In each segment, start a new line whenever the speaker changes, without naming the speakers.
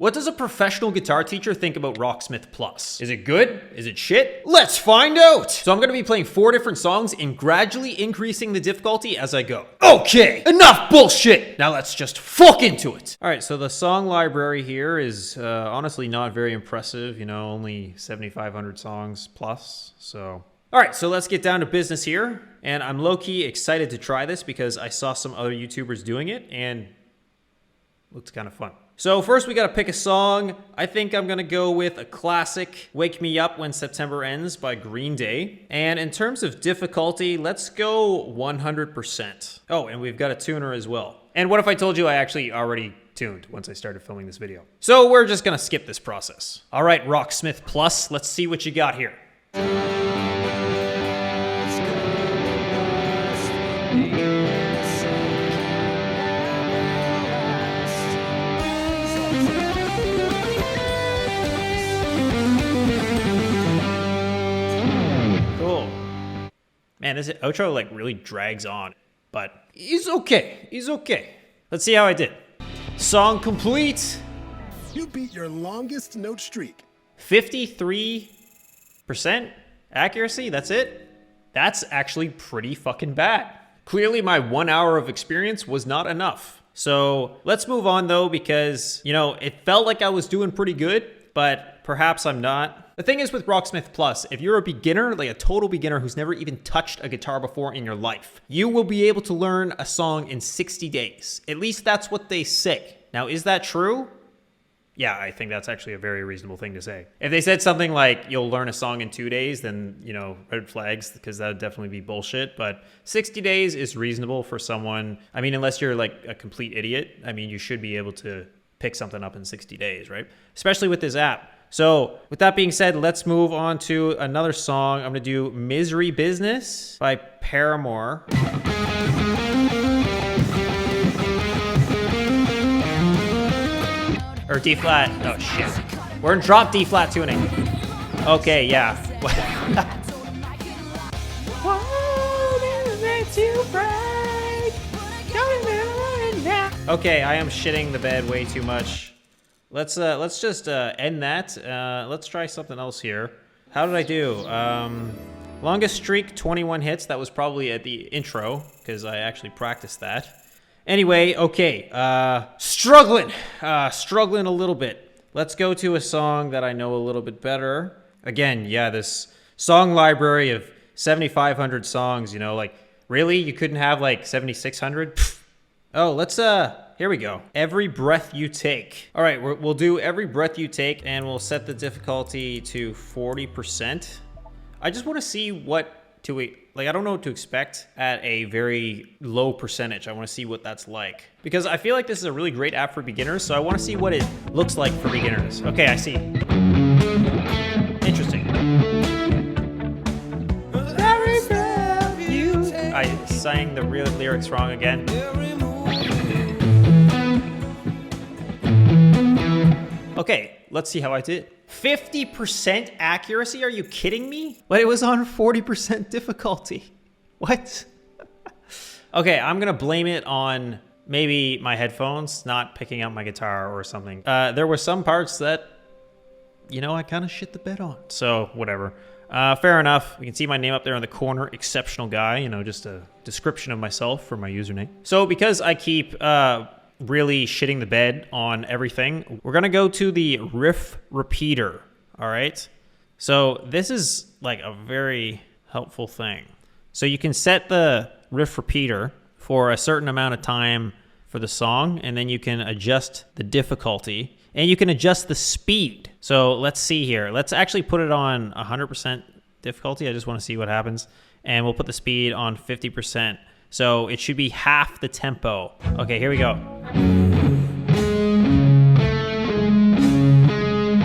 What does a professional guitar teacher think about Rocksmith Plus? Is it good? Is it shit? Let's find out! So I'm gonna be playing 4 different songs and gradually increasing the difficulty as I go. Okay, enough bullshit! Now let's just fuck into it! Alright, so the song library here is honestly not very impressive, you know, only 7,500 songs plus, so... Alright, so let's get down to business here, and I'm low-key excited to try this because I saw some other YouTubers doing it, and it looks kind of fun. So first we gotta pick a song. I think I'm gonna go with a classic, Wake Me Up When September Ends by Green Day. And in terms of difficulty, let's go 100%. Oh, and we've got a tuner as well. And what if I told you I actually already tuned once I started filming this video? So we're just gonna skip this process. All right, Rocksmith Plus, let's see what you got here. Man, this outro like really drags on, but he's okay. He's okay. Let's see how I did. Song complete.
You beat your longest note streak.
53% accuracy, that's it? That's actually pretty fucking bad. Clearly my 1 hour of experience was not enough. So let's move on though, because, you know, it felt like I was doing pretty good, but perhaps I'm not. The thing is with Rocksmith Plus, if you're a beginner, like a total beginner who's never even touched a guitar before in your life, you will be able to learn a song in 60 days. At least that's what they say. Now, is that true? Yeah, I think that's actually a very reasonable thing to say. If they said something like, you'll learn a song in 2 days, then, you know, red flags, because that would definitely be bullshit. But 60 days is reasonable for someone. I mean, unless you're like a complete idiot, I mean, you should be able to pick something up in 60 days, right? Especially with this app. So with that being said, let's move on to another song. I'm gonna do Misery Business by Paramore. Or D flat, oh shit. We're in drop D flat tuning. Okay, yeah. Okay, I am shitting the bed way too much. Let's just end that. Let's try something else here. How did I do? Longest streak, 21 hits. That was probably at the intro, because I actually practiced that. Anyway, okay. Struggling a little bit. Let's go to a song that I know a little bit better. Again, yeah, this song library of 7,500 songs, you know, like, really? You couldn't have, like, 7,600? Oh, let's, here we go. Every Breath You Take. All right, we'll do Every Breath You Take, and we'll set the difficulty to 40%. I just want to see what to, like, I don't know what to expect at a very low percentage. I want to see what that's like. Because I feel like this is a really great app for beginners, so I want to see what it looks like for beginners. Okay, I see. Interesting. Every breath you take. I sang the real lyrics wrong again. Okay, let's see how I did. 50% accuracy? Are you kidding me? But it was on 40% difficulty. What? Okay, I'm gonna blame it on maybe my headphones not picking up my guitar or something. There were some parts that, you know, I kind of shit the bed on. So, whatever. Fair enough. You can see my name up there in the corner, Exceptional Guy, you know, just a description of myself for my username. So, because I keep really shitting the bed on everything, we're gonna go to the riff repeater. All right, so this is like a very helpful thing. So you can set the riff repeater for a certain amount of time for the song, and then you can adjust the difficulty and you can adjust the speed. So let's see here. Let's actually put it on 100% difficulty. I just want to see what happens, and we'll put the speed on 50%. So it should be half the tempo. Okay, here we go.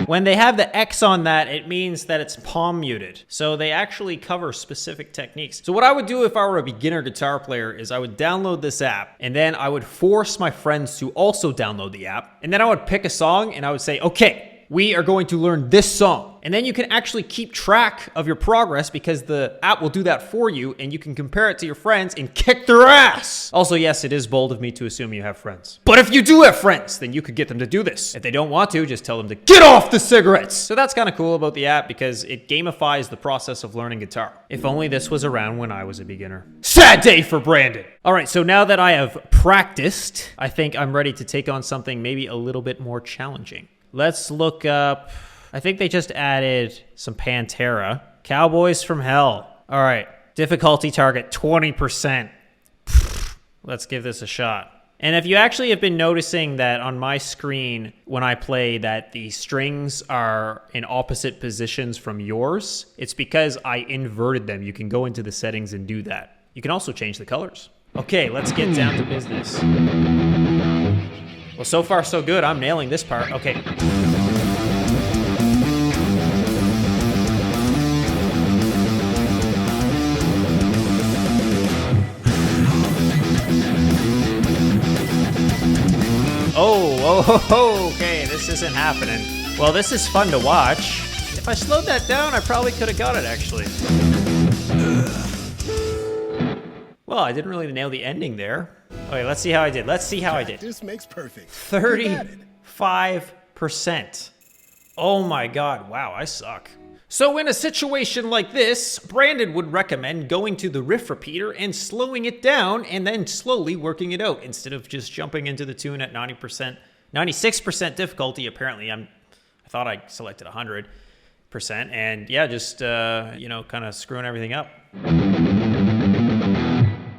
When they have the X on that, it means that it's palm muted. So they actually cover specific techniques. So what I would do if I were a beginner guitar player is I would download this app, and then I would force my friends to also download the app. And then I would pick a song and I would say, okay, we are going to learn this song. And then you can actually keep track of your progress because the app will do that for you and you can compare it to your friends and kick their ass. Also, yes, it is bold of me to assume you have friends. But if you do have friends, then you could get them to do this. If they don't want to, just tell them to get off the cigarettes. So that's kind of cool about the app because it gamifies the process of learning guitar. If only this was around when I was a beginner. Sad day for Brandon. All right, so now that I have practiced, I think I'm ready to take on something maybe a little bit more challenging. Let's look up... I think they just added some Pantera. Cowboys from Hell. All right. Difficulty target 20%. Let's give this a shot. And if you actually have been noticing that on my screen when I play that the strings are in opposite positions from yours, it's because I inverted them. You can go into the settings and do that. You can also change the colors. Okay, let's get down to business. Well, so far so good. I'm nailing this part. Okay. Oh, okay, this isn't happening. Well, this is fun to watch. If I slowed that down, I probably could have got it, actually. Well, I didn't really nail the ending there. Okay, let's see how I did. Let's see how I did.
This makes perfect.
35%. Oh my God, wow, I suck. So in a situation like this, Brandon would recommend going to the riff repeater and slowing it down and then slowly working it out instead of just jumping into the tune at 90%, 96% difficulty. Apparently, I thought I selected 100%, and yeah, just kind of screwing everything up.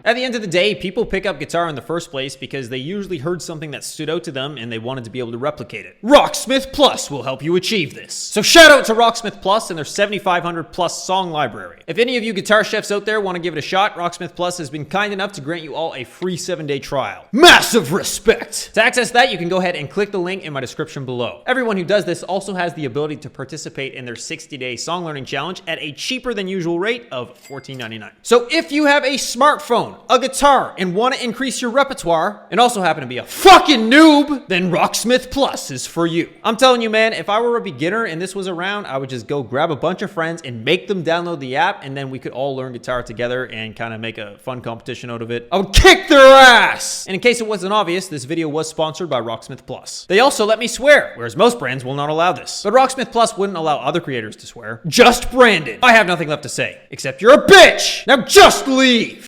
At the end of the day, people pick up guitar in the first place because they usually heard something that stood out to them and they wanted to be able to replicate it. Rocksmith Plus will help you achieve this. So shout out to Rocksmith Plus and their 7,500 plus song library. If any of you guitar chefs out there want to give it a shot, Rocksmith Plus has been kind enough to grant you all a free 7-day trial. Massive respect! To access that, you can go ahead and click the link in my description below. Everyone who does this also has the ability to participate in their 60-day song learning challenge at a cheaper than usual rate of $14.99. So if you have a smartphone, a guitar, and want to increase your repertoire, and also happen to be a fucking noob, then Rocksmith Plus is for you. I'm telling you, man, if I were a beginner and this was around, I would just go grab a bunch of friends and make them download the app, and then we could all learn guitar together and kind of make a fun competition out of it. I would kick their ass! And in case it wasn't obvious, this video was sponsored by Rocksmith Plus. They also let me swear, whereas most brands will not allow this. But Rocksmith Plus wouldn't allow other creators to swear. Just Brandon. I have nothing left to say, except you're a bitch! Now just leave!